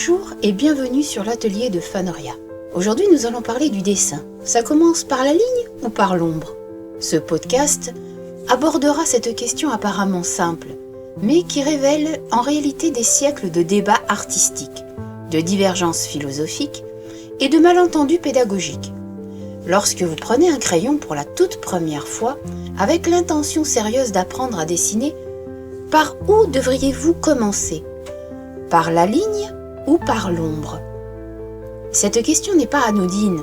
Bonjour et bienvenue sur l'atelier de Fanoria. Aujourd'hui nous allons parler du dessin. Ça commence par la ligne ou par l'ombre? Ce podcast abordera cette question apparemment simple, mais qui révèle en réalité des siècles de débats artistiques, de divergences philosophiques et de malentendus pédagogiques. Lorsque vous prenez un crayon pour la toute première fois, avec l'intention sérieuse d'apprendre à dessiner, par où devriez-vous commencer? Par la ligne ou par l'ombre? Cette question n'est pas anodine.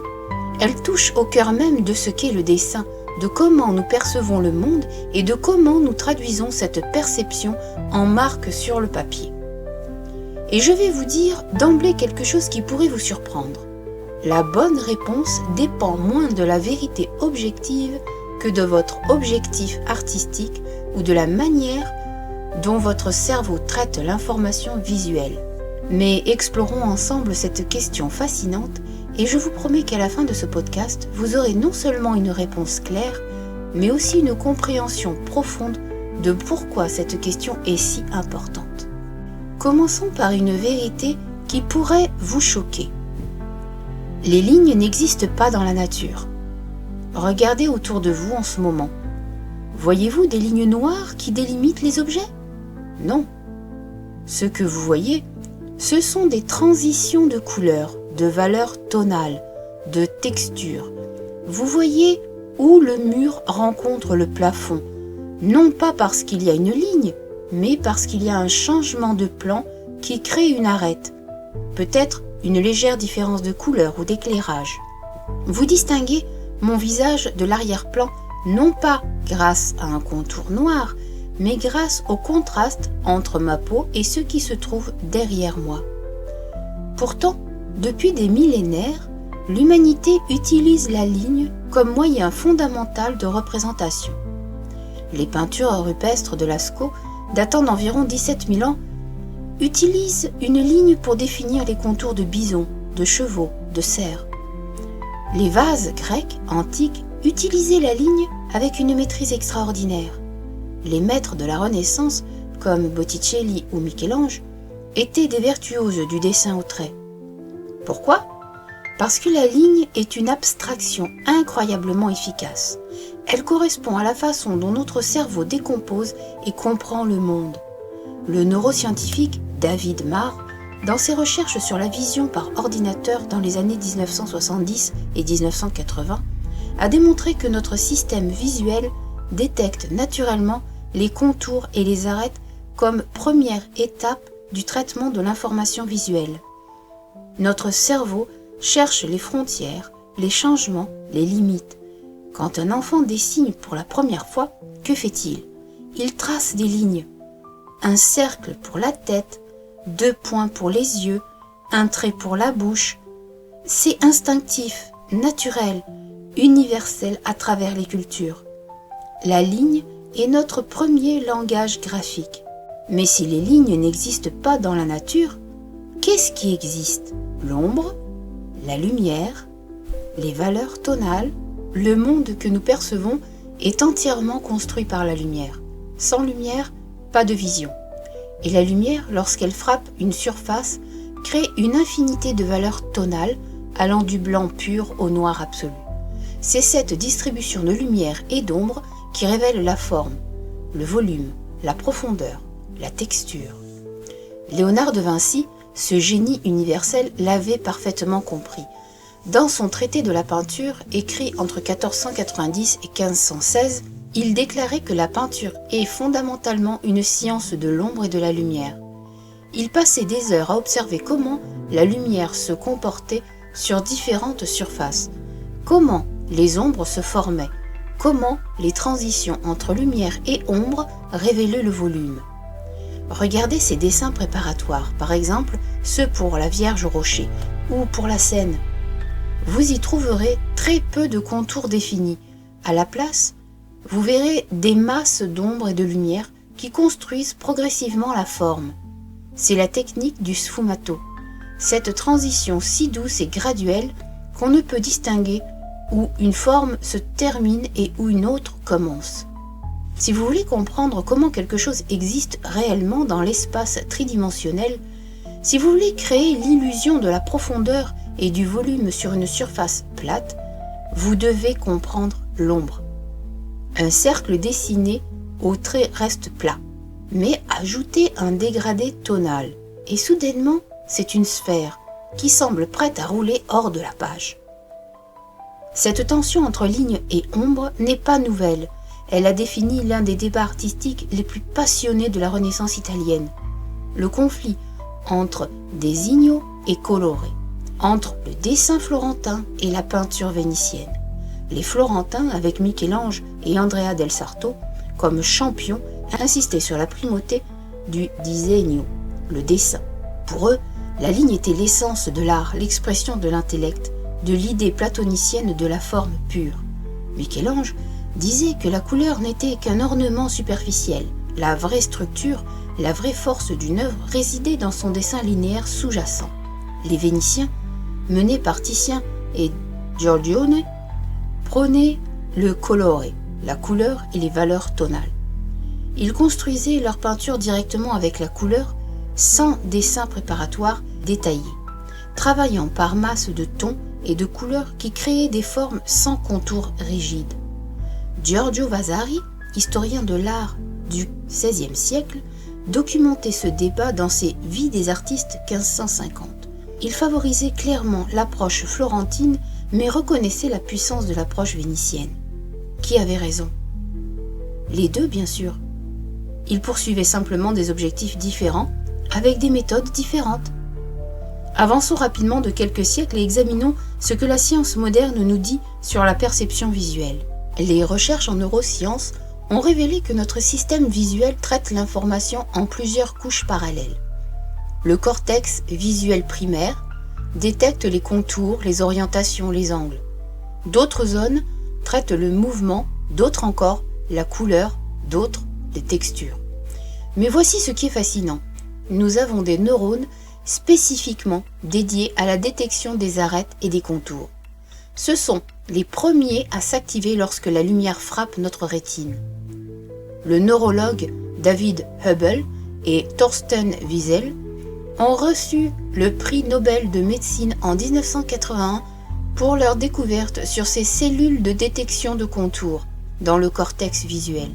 Elle touche au cœur même de ce qu'est le dessin, de comment nous percevons le monde et de comment nous traduisons cette perception en marque sur le papier. Et je vais vous dire d'emblée quelque chose qui pourrait vous surprendre. La bonne réponse dépend moins de la vérité objective que de votre objectif artistique ou de la manière dont votre cerveau traite l'information visuelle. Mais explorons ensemble cette question fascinante et je vous promets qu'à la fin de ce podcast, vous aurez non seulement une réponse claire, mais aussi une compréhension profonde de pourquoi cette question est si importante. Commençons par une vérité qui pourrait vous choquer. Les lignes n'existent pas dans la nature. Regardez autour de vous en ce moment. Voyez-vous des lignes noires qui délimitent les objets? Non. Ce que vous voyez, ce sont des transitions de couleurs, de valeurs tonales, de textures. Vous voyez où le mur rencontre le plafond, non pas parce qu'il y a une ligne, mais parce qu'il y a un changement de plan qui crée une arête, peut-être une légère différence de couleur ou d'éclairage. Vous distinguez mon visage de l'arrière-plan, non pas grâce à un contour noir, mais grâce au contraste entre ma peau et ce qui se trouve derrière moi. Pourtant, depuis des millénaires, l'humanité utilise la ligne comme moyen fondamental de représentation. Les peintures rupestres de Lascaux, datant d'environ 17 000 ans, utilisent une ligne pour définir les contours de bisons, de chevaux, de cerfs. Les vases grecs antiques utilisaient la ligne avec une maîtrise extraordinaire. Les maîtres de la Renaissance, comme Botticelli ou Michel-Ange, étaient des virtuoses du dessin au trait. Pourquoi? Parce que la ligne est une abstraction incroyablement efficace. Elle correspond à la façon dont notre cerveau décompose et comprend le monde. Le neuroscientifique David Marr, dans ses recherches sur la vision par ordinateur dans les années 1970 et 1980, a démontré que notre système visuel détecte naturellement les contours et les arêtes comme première étape du traitement de l'information visuelle. Notre cerveau cherche les frontières, les changements, les limites. Quand un enfant dessine pour la première fois, que fait-il? Il trace des lignes. Un cercle pour la tête, 2 points pour les yeux, un trait pour la bouche. C'est instinctif, naturel, universel à travers les cultures. La ligne est notre premier langage graphique. Mais si les lignes n'existent pas dans la nature, qu'est-ce qui existe? L'ombre, la lumière, les valeurs tonales. Le monde que nous percevons est entièrement construit par la lumière. Sans lumière, pas de vision. Et la lumière, lorsqu'elle frappe une surface, crée une infinité de valeurs tonales allant du blanc pur au noir absolu. C'est cette distribution de lumière et d'ombre qui révèle la forme, le volume, la profondeur, la texture. Léonard de Vinci, ce génie universel, l'avait parfaitement compris. Dans son traité de la peinture, écrit entre 1490 et 1516, il déclarait que la peinture est fondamentalement une science de l'ombre et de la lumière. Il passait des heures à observer comment la lumière se comportait sur différentes surfaces, comment les ombres se formaient, comment les transitions entre lumière et ombre révélaient le volume. Regardez ces dessins préparatoires, par exemple ceux pour la Vierge au rocher ou pour la Seine. Vous y trouverez très peu de contours définis. À la place, vous verrez des masses d'ombre et de lumière qui construisent progressivement la forme. C'est la technique du sfumato, cette transition si douce et graduelle qu'on ne peut distinguer où une forme se termine et où une autre commence. Si vous voulez comprendre comment quelque chose existe réellement dans l'espace tridimensionnel, Si vous voulez créer l'illusion de la profondeur et du volume sur une surface plate, vous devez comprendre l'ombre. Un cercle dessiné au trait reste plat, mais ajoutez un dégradé tonal, et soudainement, c'est une sphère qui semble prête à rouler hors de la page. Cette tension entre ligne et ombre n'est pas nouvelle. Elle a défini l'un des débats artistiques les plus passionnés de la Renaissance italienne. Le conflit entre designo et colore, entre le dessin florentin et la peinture vénitienne. Les Florentins, avec Michel-Ange et Andrea del Sarto, comme champions, insistaient sur la primauté du disegno, le dessin. Pour eux, la ligne était l'essence de l'art, l'expression de l'intellect, de l'idée platonicienne de la forme pure. Michel-Ange disait que la couleur n'était qu'un ornement superficiel. La vraie structure, la vraie force d'une œuvre résidait dans son dessin linéaire sous-jacent. Les Vénitiens, menés par Titien et Giorgione, prônaient le colore, la couleur et les valeurs tonales. Ils construisaient leur peinture directement avec la couleur, sans dessin préparatoire détaillé, travaillant par masse de tons et de couleurs qui créaient des formes sans contours rigides. Giorgio Vasari, historien de l'art du XVIe siècle, documentait ce débat dans ses Vies des artistes 1550. Il favorisait clairement l'approche florentine, mais reconnaissait la puissance de l'approche vénitienne. Qui avait raison? Les deux, bien sûr. Ils poursuivaient simplement des objectifs différents, avec des méthodes différentes. Avançons rapidement de quelques siècles et examinons ce que la science moderne nous dit sur la perception visuelle. Les recherches en neurosciences ont révélé que notre système visuel traite l'information en plusieurs couches parallèles. Le cortex visuel primaire détecte les contours, les orientations, les angles. D'autres zones traitent le mouvement, d'autres encore la couleur, d'autres les textures. Mais voici ce qui est fascinant. Nous avons des neurones spécifiquement dédiés à la détection des arêtes et des contours. Ce sont les premiers à s'activer lorsque la lumière frappe notre rétine. Le neurologue David Hubble et Thorsten Wiesel ont reçu le prix Nobel de médecine en 1981 pour leur découverte sur ces cellules de détection de contours dans le cortex visuel.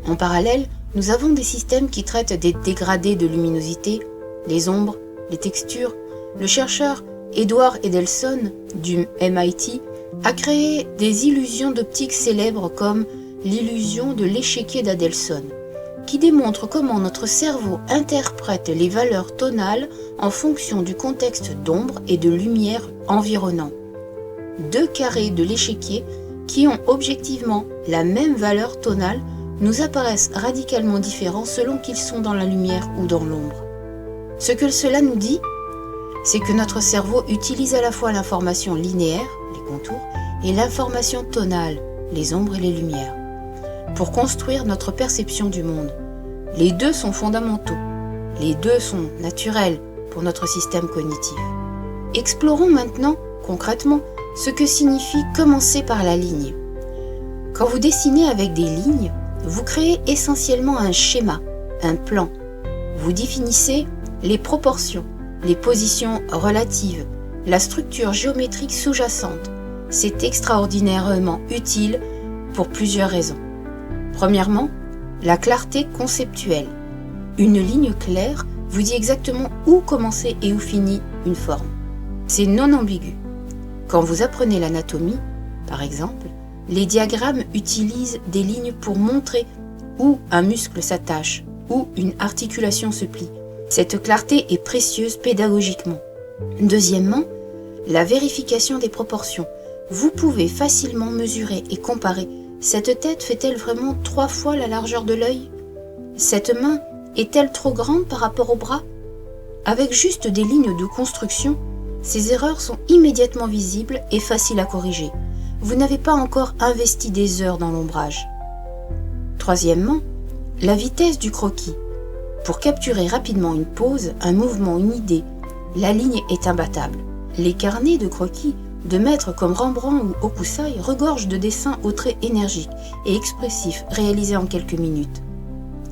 En parallèle, nous avons des systèmes qui traitent des dégradés de luminosité, les ombres, les textures. Le chercheur Edward Edelson du MIT a créé des illusions d'optique célèbres comme l'illusion de l'échiquier d'Adelson, qui démontre comment notre cerveau interprète les valeurs tonales en fonction du contexte d'ombre et de lumière environnant. Deux carrés de l'échiquier qui ont objectivement la même valeur tonale nous apparaissent radicalement différents selon qu'ils sont dans la lumière ou dans l'ombre. Ce que cela nous dit, c'est que notre cerveau utilise à la fois l'information linéaire, les contours, et l'information tonale, les ombres et les lumières, pour construire notre perception du monde. Les deux sont fondamentaux, les deux sont naturels pour notre système cognitif. Explorons maintenant, concrètement, ce que signifie commencer par la ligne. Quand vous dessinez avec des lignes, vous créez essentiellement un schéma, un plan. Vous définissez les proportions, les positions relatives, la structure géométrique sous-jacente. C'est extraordinairement utile pour plusieurs raisons. Premièrement, la clarté conceptuelle. Une ligne claire vous dit exactement où commencer et où finit une forme. C'est non ambigu. Quand vous apprenez l'anatomie, par exemple, les diagrammes utilisent des lignes pour montrer où un muscle s'attache, où une articulation se plie. Cette clarté est précieuse pédagogiquement. Deuxièmement, la vérification des proportions. Vous pouvez facilement mesurer et comparer. Cette tête fait-elle vraiment 3 fois la largeur de l'œil? Cette main est-elle trop grande par rapport au bras? Avec juste des lignes de construction, ces erreurs sont immédiatement visibles et faciles à corriger. Vous n'avez pas encore investi des heures dans l'ombrage. Troisièmement, la vitesse du croquis. Pour capturer rapidement une pose, un mouvement, une idée, la ligne est imbattable. Les carnets de croquis de maîtres comme Rembrandt ou Hokusai regorgent de dessins aux traits énergiques et expressifs réalisés en quelques minutes.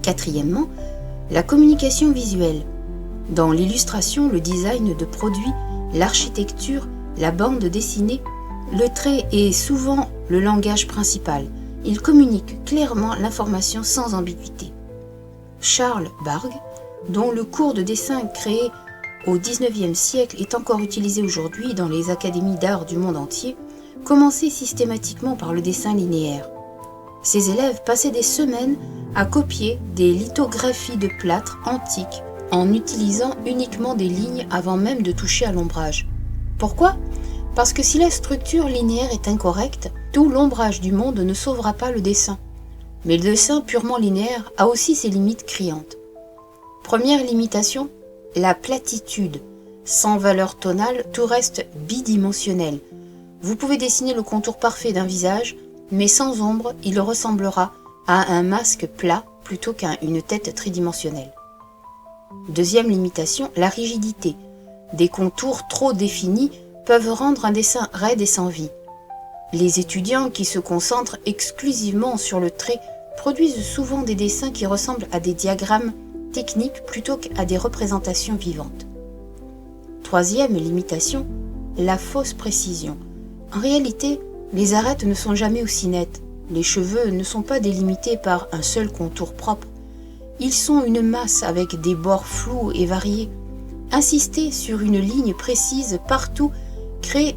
Quatrièmement, la communication visuelle. Dans l'illustration, le design de produits, l'architecture, la bande dessinée, le trait est souvent le langage principal. Il communique clairement l'information sans ambiguïté. Charles Bargue, dont le cours de dessin créé au XIXe siècle est encore utilisé aujourd'hui dans les académies d'art du monde entier, commençait systématiquement par le dessin linéaire. Ses élèves passaient des semaines à copier des lithographies de plâtre antiques en utilisant uniquement des lignes avant même de toucher à l'ombrage. Pourquoi ? Parce que si la structure linéaire est incorrecte, tout l'ombrage du monde ne sauvera pas le dessin. Mais le dessin purement linéaire a aussi ses limites criantes. Première limitation, la platitude. Sans valeur tonale, tout reste bidimensionnel. Vous pouvez dessiner le contour parfait d'un visage, mais sans ombre, il ressemblera à un masque plat plutôt qu'à une tête tridimensionnelle. Deuxième limitation, la rigidité. Des contours trop définis peuvent rendre un dessin raide et sans vie. Les étudiants qui se concentrent exclusivement sur le trait produisent souvent des dessins qui ressemblent à des diagrammes techniques plutôt qu'à des représentations vivantes. Troisième limitation, la fausse précision. En réalité, les arêtes ne sont jamais aussi nettes. Les cheveux ne sont pas délimités par un seul contour propre. Ils sont une masse avec des bords flous et variés. Insister sur une ligne précise partout crée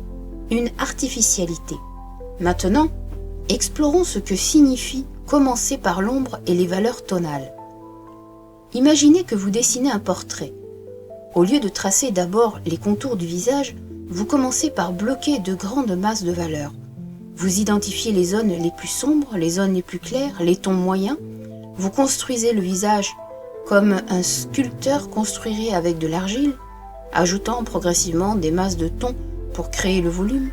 une artificialité. Maintenant, explorons ce que signifie commencer par l'ombre et les valeurs tonales. Imaginez que vous dessinez un portrait. Au lieu de tracer d'abord les contours du visage, vous commencez par bloquer de grandes masses de valeurs. Vous identifiez les zones les plus sombres, les zones les plus claires, les tons moyens. Vous construisez le visage comme un sculpteur construirait avec de l'argile, ajoutant progressivement des masses de tons pour créer le volume.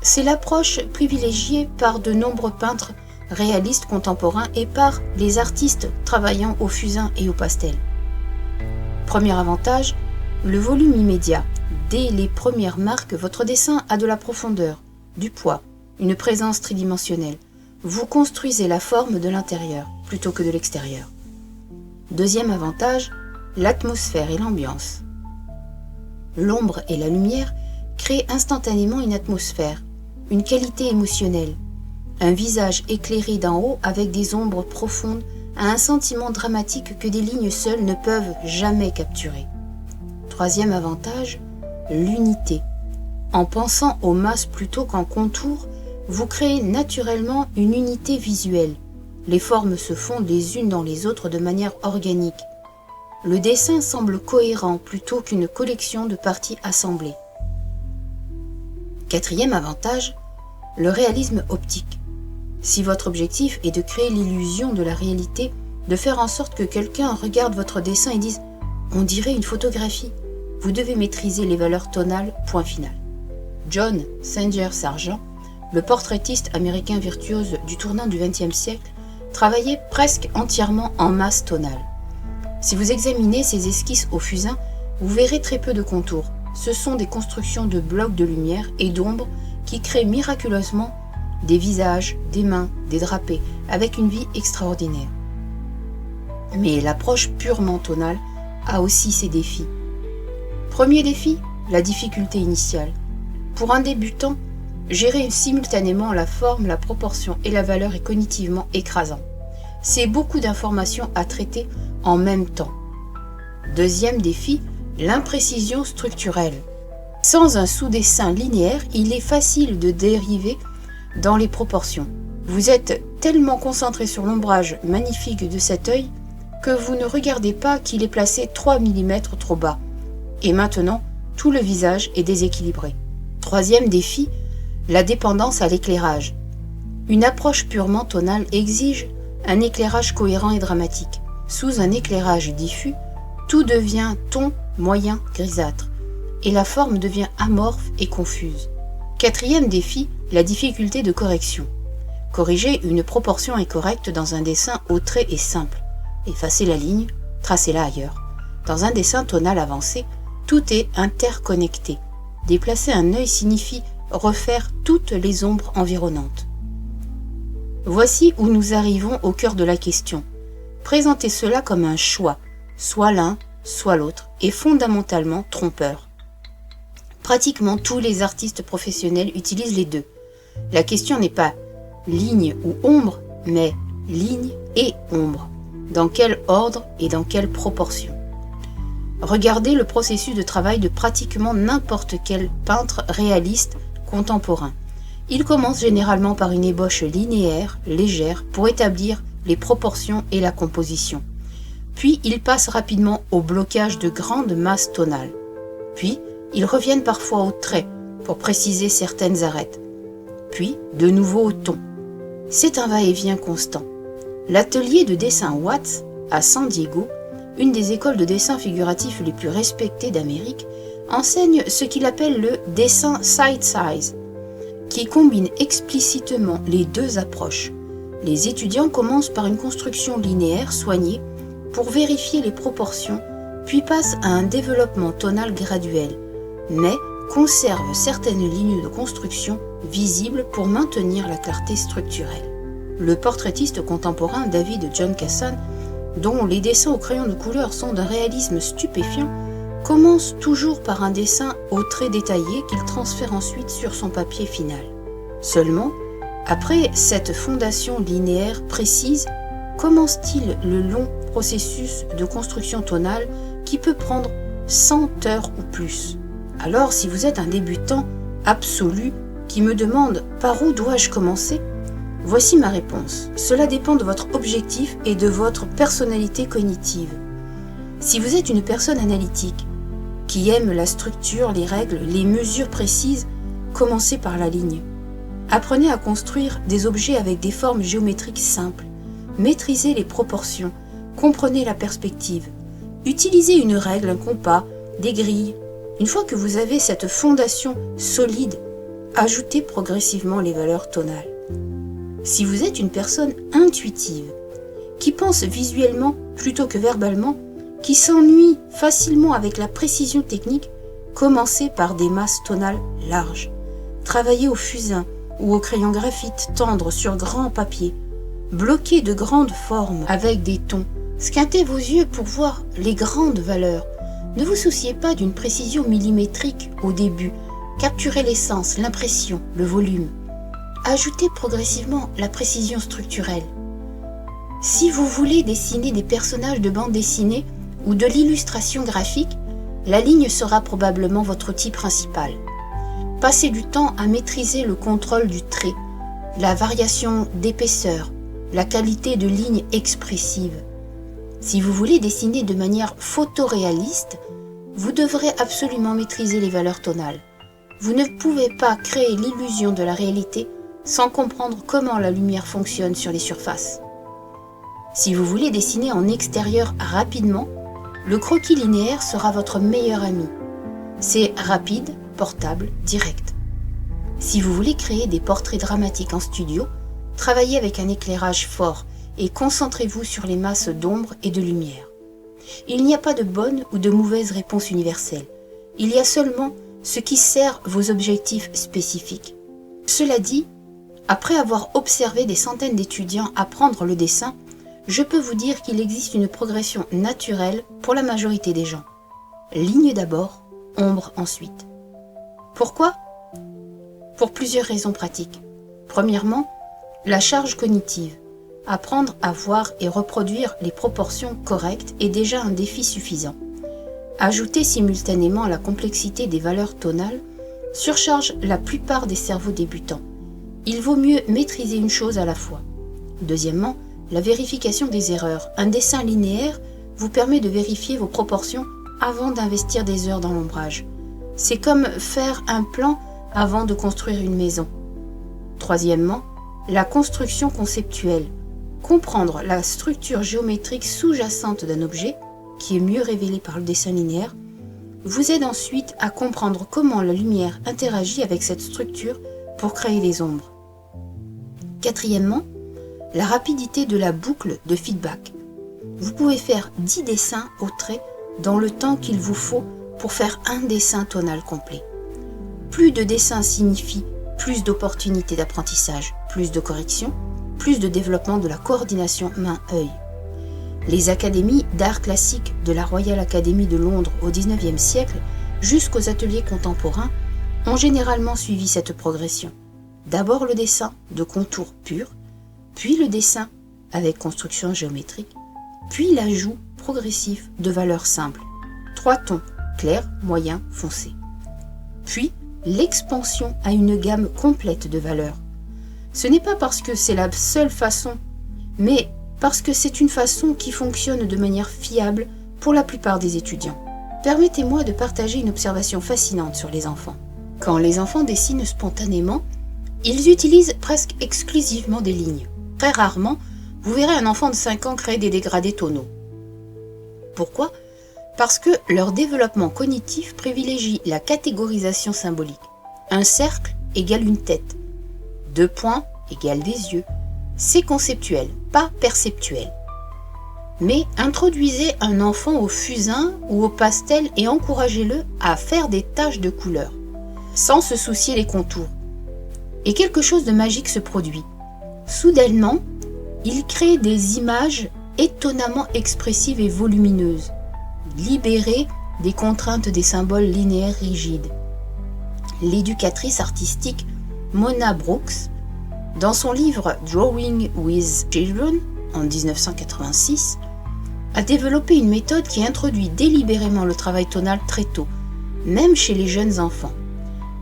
C'est l'approche privilégiée par de nombreux peintres réalistes contemporains et par les artistes travaillant au fusain et au pastel. Premier avantage, le volume immédiat. Dès les premières marques, votre dessin a de la profondeur, du poids, une présence tridimensionnelle. Vous construisez la forme de l'intérieur plutôt que de l'extérieur. Deuxième avantage, l'atmosphère et l'ambiance. L'ombre et la lumière créent instantanément une atmosphère, une qualité émotionnelle. Un visage éclairé d'en haut avec des ombres profondes a un sentiment dramatique que des lignes seules ne peuvent jamais capturer. Troisième avantage, l'unité. En pensant aux masses plutôt qu'en contours, vous créez naturellement une unité visuelle. Les formes se fondent les unes dans les autres de manière organique. Le dessin semble cohérent plutôt qu'une collection de parties assemblées. Quatrième avantage, le réalisme optique. Si votre objectif est de créer l'illusion de la réalité, de faire en sorte que quelqu'un regarde votre dessin et dise « on dirait une photographie », vous devez maîtriser les valeurs tonales, point final. John Singer Sargent, le portraitiste américain virtuose du tournant du XXe siècle, travaillait presque entièrement en masse tonale. Si vous examinez ses esquisses au fusain, vous verrez très peu de contours. Ce sont des constructions de blocs de lumière et d'ombre qui créent miraculeusement des visages, des mains, des drapés, avec une vie extraordinaire. Mais l'approche purement tonale a aussi ses défis. Premier défi, la difficulté initiale. Pour un débutant, gérer simultanément la forme, la proportion et la valeur est cognitivement écrasant. C'est beaucoup d'informations à traiter en même temps. Deuxième défi, l'imprécision structurelle. Sans un sous-dessin linéaire, il est facile de dériver dans les proportions. Vous êtes tellement concentré sur l'ombrage magnifique de cet œil que vous ne regardez pas qu'il est placé 3 mm trop bas. Et maintenant, tout le visage est déséquilibré. Troisième défi, la dépendance à l'éclairage. Une approche purement tonale exige un éclairage cohérent et dramatique. Sous un éclairage diffus, tout devient ton moyen grisâtre et la forme devient amorphe et confuse. Quatrième défi, la difficulté de correction. Corriger une proportion incorrecte dans un dessin au trait est simple. Effacez la ligne, tracez-la ailleurs. Dans un dessin tonal avancé, tout est interconnecté. Déplacer un œil signifie refaire toutes les ombres environnantes. Voici où nous arrivons au cœur de la question. Présentez cela comme un choix, soit l'un, soit l'autre, est fondamentalement trompeur. Pratiquement tous les artistes professionnels utilisent les deux. La question n'est pas ligne ou ombre, mais ligne et ombre. Dans quel ordre et dans quelle proportion? Regardez le processus de travail de pratiquement n'importe quel peintre réaliste contemporain. Il commence généralement par une ébauche linéaire, légère, pour établir les proportions et la composition. Puis il passe rapidement au blocage de grandes masses tonales. Puis ils reviennent parfois au trait pour préciser certaines arêtes. Puis de nouveau au ton. C'est un va-et-vient constant. L'atelier de dessin Watts à San Diego, une des écoles de dessin figuratif les plus respectées d'Amérique, enseigne ce qu'il appelle le dessin side-size, qui combine explicitement les deux approches. Les étudiants commencent par une construction linéaire soignée pour vérifier les proportions, puis passent à un développement tonal graduel, mais conservent certaines lignes de construction visibles pour maintenir la clarté structurelle. Le portraitiste contemporain David John Casson, dont les dessins au crayon de couleur sont d'un réalisme stupéfiant, commence toujours par un dessin au trait détaillé qu'il transfère ensuite sur son papier final. Seulement, après cette fondation linéaire précise, commence-t-il le long processus de construction tonale qui peut prendre 100 heures ou plus. Alors, si vous êtes un débutant absolu qui me demande par où dois-je commencer, voici ma réponse. Cela dépend de votre objectif et de votre personnalité cognitive. Si vous êtes une personne analytique, qui aime la structure, les règles, les mesures précises, commencez par la ligne. Apprenez à construire des objets avec des formes géométriques simples. Maîtrisez les proportions, comprenez la perspective. Utilisez une règle, un compas, des grilles. Une fois que vous avez cette fondation solide, ajoutez progressivement les valeurs tonales. Si vous êtes une personne intuitive, qui pense visuellement plutôt que verbalement, qui s'ennuie facilement avec la précision technique, commencez par des masses tonales larges. Travaillez au fusain ou au crayon graphite tendre sur grand papier. Bloquez de grandes formes avec des tons. Squintez vos yeux pour voir les grandes valeurs. Ne vous souciez pas d'une précision millimétrique au début. Capturez l'essence, l'impression, le volume. Ajoutez progressivement la précision structurelle. Si vous voulez dessiner des personnages de bande dessinée ou de l'illustration graphique, la ligne sera probablement votre outil principal. Passez du temps à maîtriser le contrôle du trait, la variation d'épaisseur, la qualité de ligne expressive. Si vous voulez dessiner de manière photoréaliste, vous devrez absolument maîtriser les valeurs tonales. Vous ne pouvez pas créer l'illusion de la réalité sans comprendre comment la lumière fonctionne sur les surfaces. Si vous voulez dessiner en extérieur rapidement, le croquis linéaire sera votre meilleur ami. C'est rapide, portable, direct. Si vous voulez créer des portraits dramatiques en studio, travaillez avec un éclairage fort et concentrez-vous sur les masses d'ombre et de lumière. Il n'y a pas de bonne ou de mauvaise réponse universelle. Il y a seulement ce qui sert vos objectifs spécifiques. Cela dit, après avoir observé des centaines d'étudiants apprendre le dessin, je peux vous dire qu'il existe une progression naturelle pour la majorité des gens. Ligne d'abord, ombre ensuite. Pourquoi ? Pour plusieurs raisons pratiques. Premièrement, la charge cognitive. Apprendre à voir et reproduire les proportions correctes est déjà un défi suffisant. Ajouter simultanément la complexité des valeurs tonales surcharge la plupart des cerveaux débutants. Il vaut mieux maîtriser une chose à la fois. Deuxièmement, la vérification des erreurs. Un dessin linéaire vous permet de vérifier vos proportions avant d'investir des heures dans l'ombrage. C'est comme faire un plan avant de construire une maison. Troisièmement, la construction conceptuelle. Comprendre la structure géométrique sous-jacente d'un objet, qui est mieux révélée par le dessin linéaire, vous aide ensuite à comprendre comment la lumière interagit avec cette structure pour créer les ombres. Quatrièmement, la rapidité de la boucle de feedback. Vous pouvez faire 10 dessins au trait dans le temps qu'il vous faut pour faire un dessin tonal complet. Plus de dessins signifie plus d'opportunités d'apprentissage, plus de corrections, plus de développement de la coordination main-œil. Les académies d'art classique de la Royal Academy de Londres au XIXe siècle jusqu'aux ateliers contemporains ont généralement suivi cette progression. D'abord le dessin de contours purs, puis le dessin avec construction géométrique, puis l'ajout progressif de valeurs simples, 3 tons, clair, moyen, foncé. Puis l'expansion à une gamme complète de valeurs. Ce n'est pas parce que c'est la seule façon, mais parce que c'est une façon qui fonctionne de manière fiable pour la plupart des étudiants. Permettez-moi de partager une observation fascinante sur les enfants. Quand les enfants dessinent spontanément, ils utilisent presque exclusivement des lignes. Très rarement, vous verrez un enfant de 5 ans créer des dégradés tonaux. Pourquoi ? Parce que leur développement cognitif privilégie la catégorisation symbolique. Un cercle égale une tête. 2 points égale des yeux. C'est conceptuel, pas perceptuel. Mais introduisez un enfant au fusain ou au pastel et encouragez-le à faire des taches de couleurs, sans se soucier des contours. Et quelque chose de magique se produit. Soudainement, il crée des images étonnamment expressives et volumineuses, libérées des contraintes des symboles linéaires rigides. L'éducatrice artistique Mona Brooks, dans son livre Drawing with Children en 1986, a développé une méthode qui introduit délibérément le travail tonal très tôt, même chez les jeunes enfants.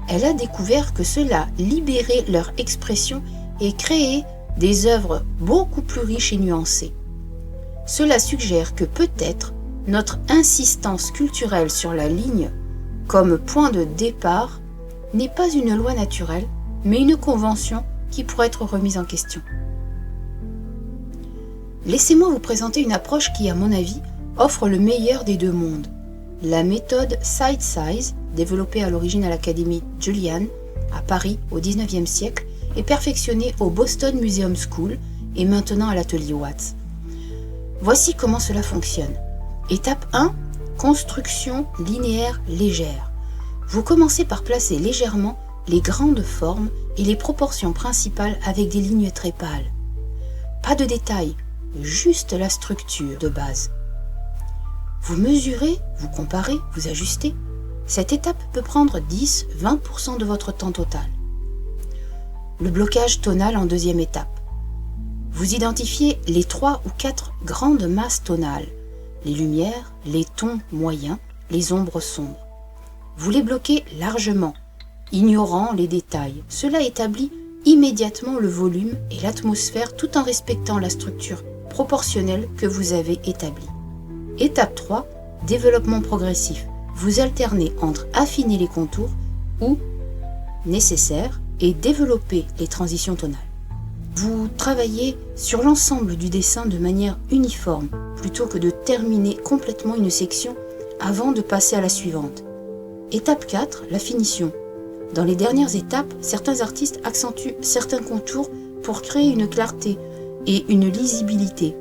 Elle a découvert que cela libérait leur expression et créait des œuvres beaucoup plus riches et nuancées. Cela suggère que peut-être notre insistance culturelle sur la ligne comme point de départ n'est pas une loi naturelle, mais une convention qui pourrait être remise en question. Laissez-moi vous présenter une approche qui, à mon avis, offre le meilleur des deux mondes. La méthode Side Size, développée à l'origine à l'Académie Julian, à Paris au XIXe siècle, est perfectionnée au Boston Museum School et maintenant à l'atelier Watts. Voici comment cela fonctionne. Étape 1, construction linéaire légère. Vous commencez par placer légèrement les grandes formes et les proportions principales avec des lignes très pâles. Pas de détails, juste la structure de base. Vous mesurez, vous comparez, vous ajustez. Cette étape peut prendre 10-20% de votre temps total. Le blocage tonal en deuxième étape. Vous identifiez les 3 ou 4 grandes masses tonales, les lumières, les tons moyens, les ombres sombres. Vous les bloquez largement, ignorant les détails. Cela établit immédiatement le volume et l'atmosphère tout en respectant la structure proportionnelle que vous avez établie. Étape 3, développement progressif. Vous alternez entre affiner les contours ou, nécessaire, et développer les transitions tonales. Vous travaillez sur l'ensemble du dessin de manière uniforme, plutôt que de terminer complètement une section avant de passer à la suivante. Étape 4, la finition. Dans les dernières étapes, certains artistes accentuent certains contours pour créer une clarté et une lisibilité,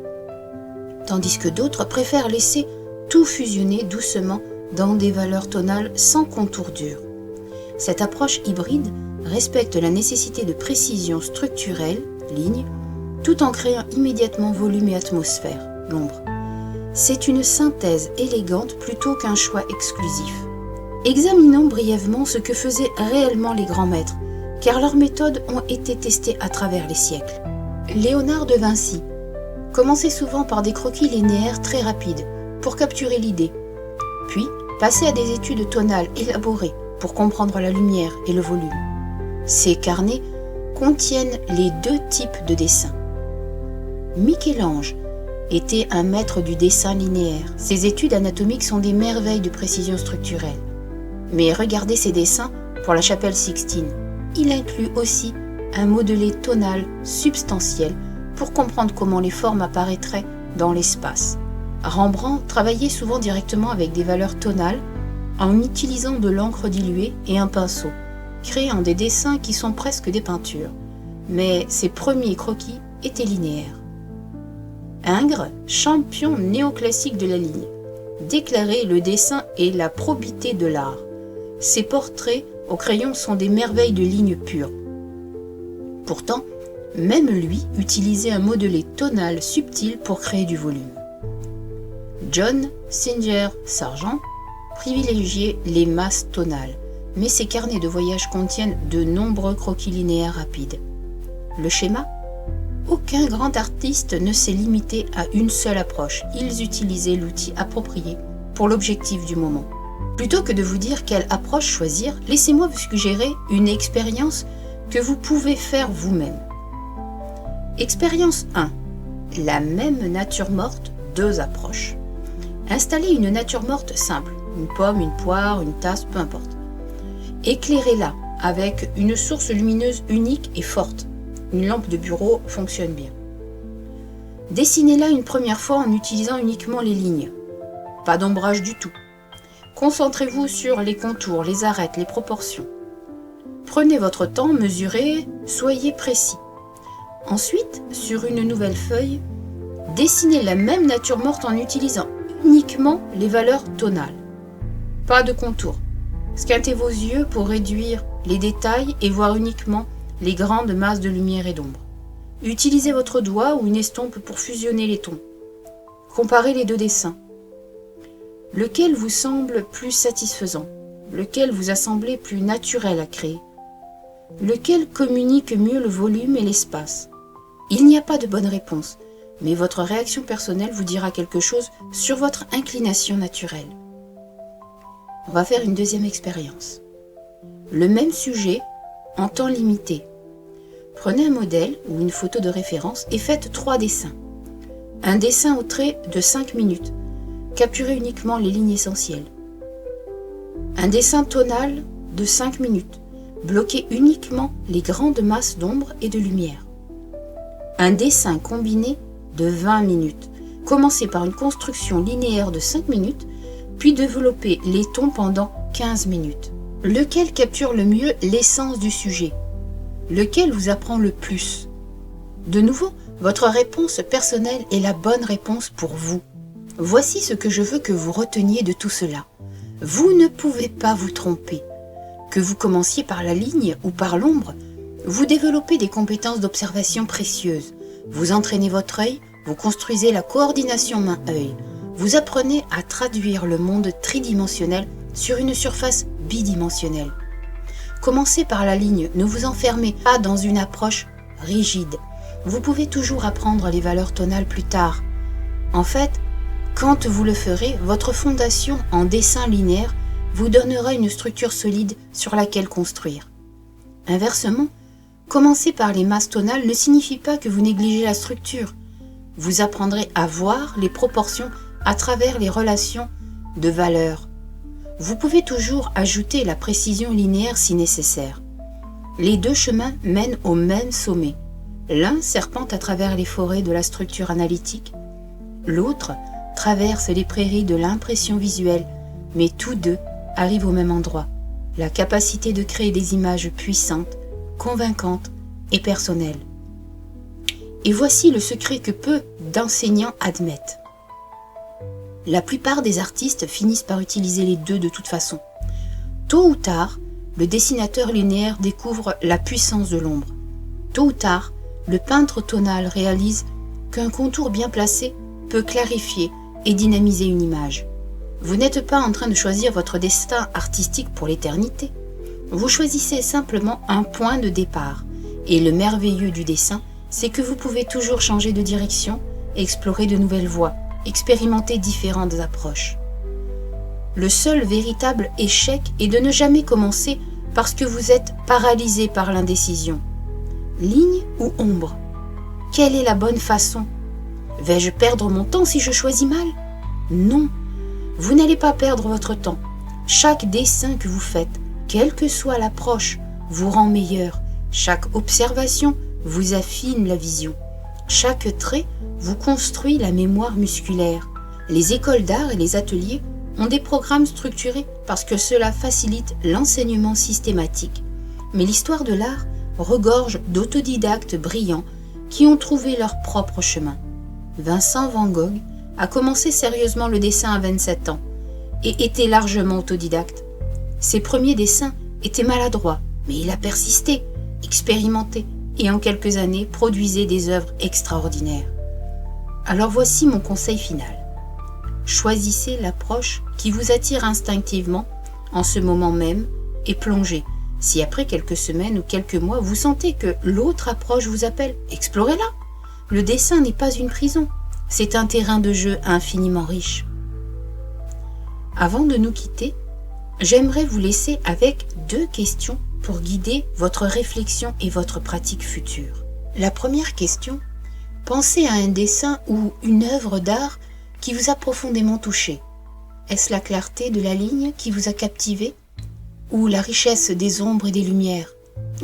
tandis que d'autres préfèrent laisser tout fusionner doucement dans des valeurs tonales sans contour dur. Cette approche hybride respecte la nécessité de précision structurelle, ligne, tout en créant immédiatement volume et atmosphère, l'ombre. C'est une synthèse élégante plutôt qu'un choix exclusif. Examinons brièvement ce que faisaient réellement les grands maîtres, car leurs méthodes ont été testées à travers les siècles. Léonard de Vinci commençait souvent par des croquis linéaires très rapides pour capturer l'idée, puis passait à des études tonales élaborées pour comprendre la lumière et le volume. Ces carnets contiennent les 2 types de dessins. Michel-Ange était un maître du dessin linéaire. Ses études anatomiques sont des merveilles de précision structurelle. Mais regardez ses dessins pour la chapelle Sixtine. Il inclut aussi un modelé tonal substantiel pour comprendre comment les formes apparaîtraient dans l'espace. Rembrandt travaillait souvent directement avec des valeurs tonales en utilisant de l'encre diluée et un pinceau, créant des dessins qui sont presque des peintures. Mais ses premiers croquis étaient linéaires. Ingres, champion néoclassique de la ligne, déclarait le dessin est la probité de l'art. Ses portraits au crayon sont des merveilles de lignes pures. Pourtant, même lui utilisait un modelé tonal subtil pour créer du volume. John Singer Sargent privilégiait les masses tonales, mais ses carnets de voyage contiennent de nombreux croquis linéaires rapides. Le schéma ? Aucun grand artiste ne s'est limité à une seule approche. Ils utilisaient l'outil approprié pour l'objectif du moment. Plutôt que de vous dire quelle approche choisir, laissez-moi vous suggérer une expérience que vous pouvez faire vous-même. Expérience 1. La même nature morte, 2 approches. Installez une nature morte simple, une pomme, une poire, une tasse, peu importe. Éclairez-la avec une source lumineuse unique et forte. Une lampe de bureau fonctionne bien. Dessinez-la une première fois en utilisant uniquement les lignes. Pas d'ombrage du tout. Concentrez-vous sur les contours, les arêtes, les proportions. Prenez votre temps, mesurez, soyez précis. Ensuite, sur une nouvelle feuille, dessinez la même nature morte en utilisant uniquement les valeurs tonales. Pas de contours. Squintez vos yeux pour réduire les détails et voir uniquement les grandes masses de lumière et d'ombre. Utilisez votre doigt ou une estompe pour fusionner les tons. Comparez les 2 dessins. Lequel vous semble plus satisfaisant? Lequel vous a semblé plus naturel à créer? Lequel communique mieux le volume et l'espace? Il n'y a pas de bonne réponse, mais votre réaction personnelle vous dira quelque chose sur votre inclination naturelle. On va faire une deuxième expérience. Le même sujet en temps limité. Prenez un modèle ou une photo de référence et faites 3 dessins. Un dessin au trait de 5 minutes. Capturez uniquement les lignes essentielles. Un dessin tonal de 5 minutes. Bloquez uniquement les grandes masses d'ombre et de lumière. Un dessin combiné de 20 minutes. Commencez par une construction linéaire de 5 minutes, puis développez les tons pendant 15 minutes. Lequel capture le mieux l'essence du sujet? Lequel vous apprend le plus? De nouveau, votre réponse personnelle est la bonne réponse pour vous. Voici ce que je veux que vous reteniez de tout cela. Vous ne pouvez pas vous tromper. Que vous commenciez par la ligne ou par l'ombre, vous développez des compétences d'observation précieuses. Vous entraînez votre œil, vous construisez la coordination main-œil. Vous apprenez à traduire le monde tridimensionnel sur une surface bidimensionnelle. Commencez par la ligne, ne vous enfermez pas dans une approche rigide. Vous pouvez toujours apprendre les valeurs tonales plus tard. En fait, quand vous le ferez, votre fondation en dessin linéaire vous donnera une structure solide sur laquelle construire. Inversement, commencer par les masses tonales ne signifie pas que vous négligez la structure. Vous apprendrez à voir les proportions à travers les relations de valeurs. Vous pouvez toujours ajouter la précision linéaire si nécessaire. Les 2 chemins mènent au même sommet. L'un serpente à travers les forêts de la structure analytique, l'autre traverse les prairies de l'impression visuelle, mais tous 2 arrivent au même endroit, la capacité de créer des images puissantes, convaincantes et personnelles. Et voici le secret que peu d'enseignants admettent. La plupart des artistes finissent par utiliser les 2 de toute façon. Tôt ou tard, le dessinateur linéaire découvre la puissance de l'ombre. Tôt ou tard, le peintre tonal réalise qu'un contour bien placé peut clarifier et dynamiser une image. Vous n'êtes pas en train de choisir votre destin artistique pour l'éternité. Vous choisissez simplement un point de départ. Et le merveilleux du dessin, c'est que vous pouvez toujours changer de direction, explorer de nouvelles voies, expérimenter différentes approches. Le seul véritable échec est de ne jamais commencer parce que vous êtes paralysé par l'indécision. Ligne ou ombre? Quelle est la bonne façon? Vais-je perdre mon temps si je choisis mal? Non, vous n'allez pas perdre votre temps. Chaque dessin que vous faites, quelle que soit l'approche, vous rend meilleur. Chaque observation vous affine la vision. Chaque trait vous construit la mémoire musculaire. Les écoles d'art et les ateliers ont des programmes structurés parce que cela facilite l'enseignement systématique. Mais l'histoire de l'art regorge d'autodidactes brillants qui ont trouvé leur propre chemin. Vincent van Gogh a commencé sérieusement le dessin à 27 ans et était largement autodidacte. Ses premiers dessins étaient maladroits, mais il a persisté, expérimenté et en quelques années produisait des œuvres extraordinaires. Alors voici mon conseil final. choisissez l'approche qui vous attire instinctivement en ce moment même et plongez. Si après quelques semaines ou quelques mois, vous sentez que l'autre approche vous appelle, explorez-la. Le dessin n'est pas une prison, c'est un terrain de jeu infiniment riche. Avant de nous quitter, j'aimerais vous laisser avec 2 questions pour guider votre réflexion et votre pratique future. La première question, pensez à un dessin ou une œuvre d'art qui vous a profondément touché. Est-ce la clarté de la ligne qui vous a captivé ou la richesse des ombres et des lumières?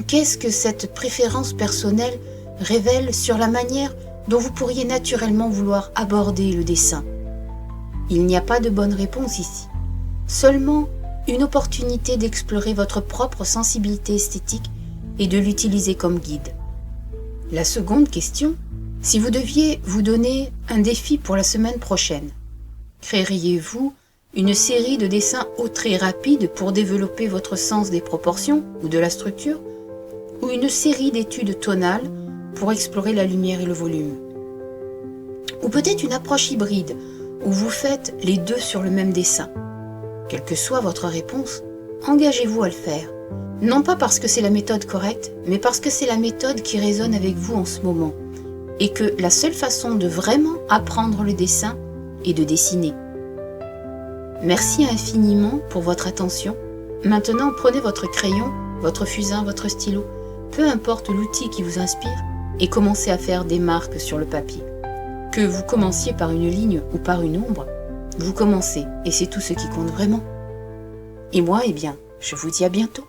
Qu'est-ce que cette préférence personnelle révèle sur la manière dont vous pourriez naturellement vouloir aborder le dessin? Il n'y a pas de bonne réponse ici, seulement une opportunité d'explorer votre propre sensibilité esthétique et de l'utiliser comme guide. La seconde question, si vous deviez vous donner un défi pour la semaine prochaine, créeriez-vous une série de dessins très rapides pour développer votre sens des proportions ou de la structure, ou une série d'études tonales pour explorer la lumière et le volume? Ou peut-être une approche hybride, où vous faites les 2 sur le même dessin. Quelle que soit votre réponse, engagez-vous à le faire. Non pas parce que c'est la méthode correcte, mais parce que c'est la méthode qui résonne avec vous en ce moment, et que la seule façon de vraiment apprendre le dessin est de dessiner. Merci infiniment pour votre attention. Maintenant, prenez votre crayon, votre fusain, votre stylo, peu importe l'outil qui vous inspire, et commencez à faire des marques sur le papier. Que vous commenciez par une ligne ou par une ombre, vous commencez, et c'est tout ce qui compte vraiment. Et moi, je vous dis à bientôt.